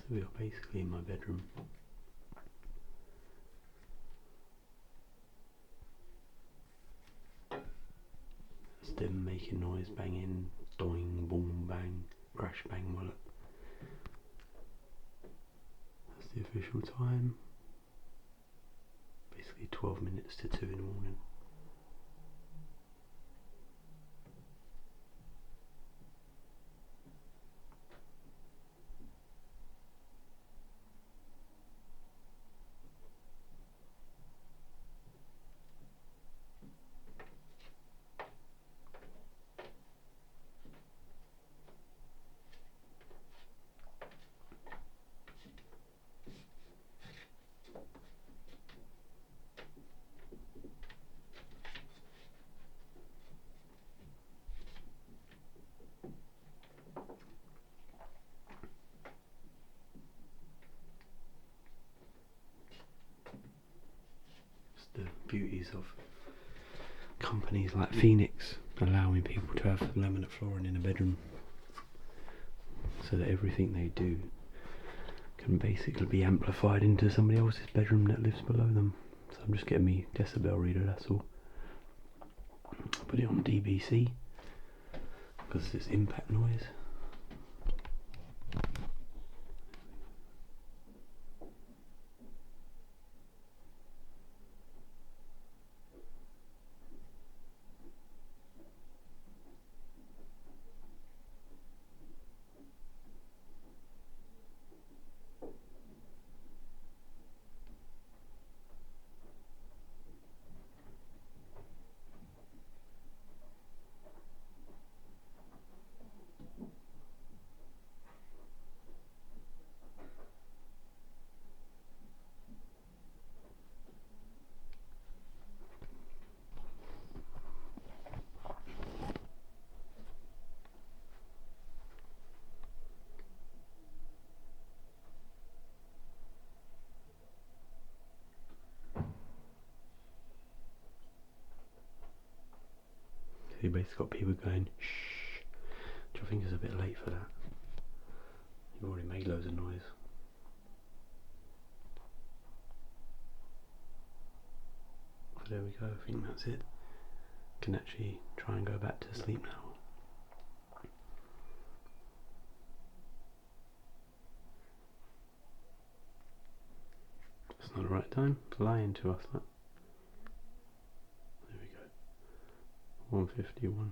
So we are basically in my bedroom. Still making noise, banging, doing, boom, bang, crash, bang, wallop. That's the official time. Basically 12 minutes to 2 in the morning. The beauties of companies like Phoenix allowing people to have laminate flooring in a bedroom, so that everything they do can basically be amplified into somebody else's bedroom that lives below them. So I'm just getting me decibel reader, that's all. Put it on DBC because it's impact noise. You basically got people going shh, which I think is a bit late for that. You've already made loads of noise. But there we go, I think that's it. Can actually try and go back to sleep now. It's not the right time, it's lying to us, that. There we go. 1:51.